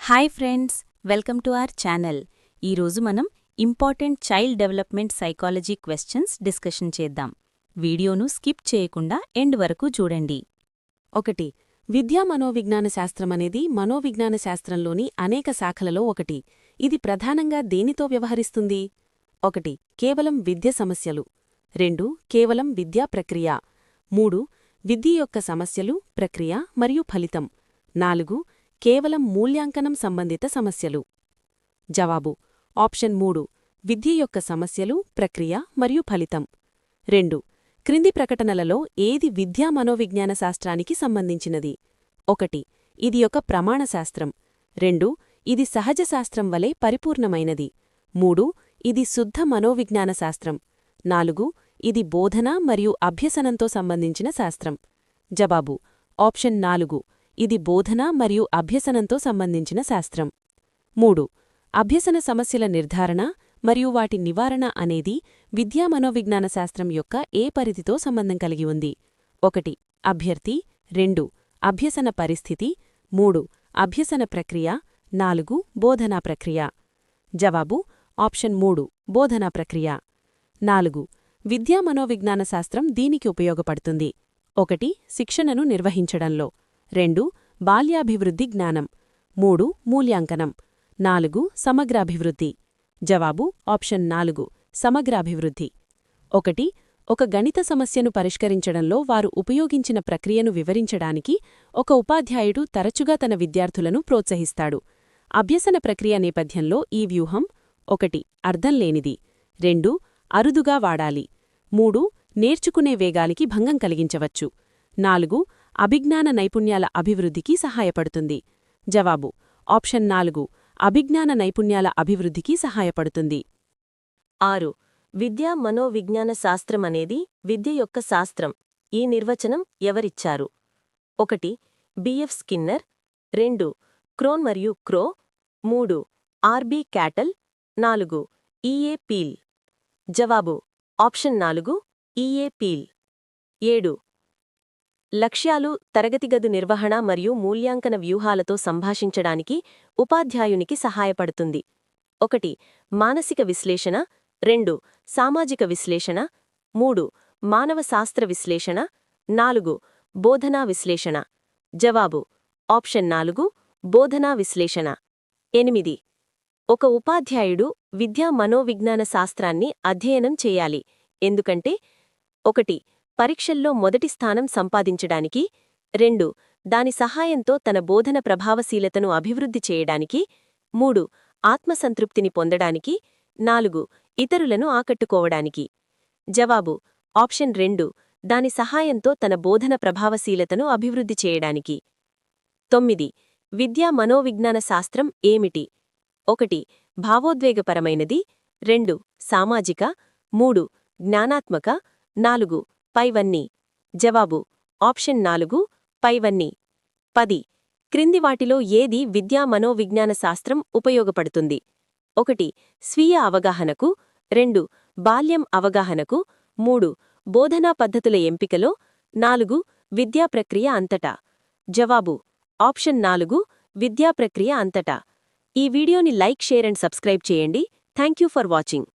Hi friends, welcome to our channel. ఈరోజు మనం important child development psychology questions discussion చేద్దాం. వీడియోను స్కిప్ చేయకుండా ఎండ్ వరకు చూడండి. 1. విద్యా మనోవిజ్ఞాన శాస్త్రమనేది మనోవిజ్ఞాన శాస్త్రంలోని అనేక శాఖలలో ఒకటి. ఇది ప్రధానంగా దేనితో వ్యవహరిస్తుంది? 1. కేవలం విద్య సమస్యలు. 2. కేవలం విద్యా ప్రక్రియ. 3. విద్య యొక్క సమస్యలు, ప్రక్రియ మరియు ఫలితం. 4. కేవలం మూల్యాంకనం సంబంధిత సమస్యలు. జవాబు: ఆప్షన్ 3. విద్య యొక్క సమస్యలు, ప్రక్రియ మరియు ఫలితం. 2. క్రింది ప్రకటనలలో ఏది విద్యా మనోవిజ్ఞాన శాస్త్రానికి సంబంధించినది? 1. ఇది ఒక ప్రమాణశాస్త్రం. 2. ఇది సహజ శాస్త్రం వలె పరిపూర్ణమైనది. 3. ఇది శుద్ధ మనోవిజ్ఞాన శాస్త్రం. 4. ఇది బోధన మరియు అభ్యసనంతో సంబంధించిన శాస్త్రం. జవాబు: ఆప్షన్ 4. ఇది బోధన మరియు అభ్యసనంతో సంబంధించిన శాస్త్రం. 3. అభ్యసన సమస్యల నిర్ధారణ మరియు వాటి నివారణ అనేది విద్యా మనోవిజ్ఞాన శాస్త్రం యొక్క ఏ పరిధితో సంబంధం కలిగి ఉంది? 1. అభ్యర్థి. 2. అభ్యసన పరిస్థితి. 3. అభ్యసన ప్రక్రియ. 4. బోధనా ప్రక్రియ. జవాబు: ఆప్షన్ 3. బోధనా ప్రక్రియ. 4. విద్యా మనోవిజ్ఞాన శాస్త్రం దీనికి ఉపయోగపడుతుంది. 1. శిక్షణను నిర్వహించడంలో. 2. బాల్యాభివృద్ధి జ్ఞానం. 3. మూల్యాంకనం. 4. సమగ్రాభివృద్ధి. జవాబు: ఆప్షన్ 4. సమగ్రాభివృద్ధి. 1. ఒక గణిత సమస్యను పరిష్కరించడంలో వారు ఉపయోగించిన ప్రక్రియను వివరించడానికి ఒక ఉపాధ్యాయుడు తరచుగా తన విద్యార్థులను ప్రోత్సహిస్తాడు. అభ్యసన ప్రక్రియ నేపథ్యంలో ఈ వ్యూహం: 1. అర్థంలేనిది. 2. అరుదుగా వాడాలి. 3. నేర్చుకునే వేగానికి భంగం కలిగించవచ్చు. 4. అభిజ్ఞాన నైపుణ్యాల అభివృద్ధికి సహాయపడుతుంది. జవాబు: ఆప్షన్ 4. అభిజ్ఞాన నైపుణ్యాల అభివృద్ధికి సహాయపడుతుంది. 6. విద్యా మనోవిజ్ఞాన శాస్త్రమనేది విద్య యొక్క శాస్త్రం. ఈ నిర్వచనం ఎవరిచ్చారు? 1. BF Skinner. 2. క్రోన్ మరియు Crow. 3. RB Cattell. 4. EA Peel. జవాబు: ఆప్షన్ 4. EA Peel. 7. లక్ష్యాలు, తరగతిగదు నిర్వహణ మరియు మూల్యాంకన వ్యూహాలతో సంభాషించడానికి ఉపాధ్యాయునికి సహాయపడుతుంది. 1. మానసిక విశ్లేషణ. 2. సామాజిక విశ్లేషణ. 3. మానవ శాస్త్ర విశ్లేషణ. 4. బోధనా విశ్లేషణ. జవాబు: ఆప్షన్ 4. బోధనా విశ్లేషణ. 8. ఒక ఉపాధ్యాయుడు విద్యా మనోవిజ్ఞాన శాస్త్రాన్ని అధ్యయనం చేయాలి. ఎందుకంటే: 1. పరీక్షల్లో మొదటి స్థానం సంపాదించడానికి. 2. దాని సహాయంతో తన బోధన ప్రభావశీలతను అభివృద్ధి చేయడానికి. 3. ఆత్మసంతృప్తిని పొందడానికి. 4. ఇతరులను ఆకట్టుకోవడానికి. జవాబు: ఆప్షన్ 2. దాని సహాయంతో తన బోధన ప్రభావశీలతను అభివృద్ధి చేయడానికి. 9. విద్యా మనోవిజ్ఞాన శాస్త్రం ఏమిటి? 1. భావోద్వేగపరమైనది. 2. సామాజిక. 3. జ్ఞానాత్మక. 4. పైవన్నీ. జవాబు: ఆప్షన్ 4. పైవన్నీ. 10. క్రింది వాటిలో ఏది విద్యా మనోవిజ్ఞాన శాస్త్రం ఉపయోగపడుతుంది? 1. స్వీయ అవగాహనకు. 2. బాల్యం అవగాహనకు. 3. బోధనా పద్ధతుల ఎంపికలో. 4. విద్యా ప్రక్రియ అంతటా. జవాబు: ఆప్షన్ 4. విద్యా ప్రక్రియ అంతటా. ఈ వీడియోని లైక్, షేర్ అండ్ సబ్స్క్రైబ్ చేయండి. Thank you for watching.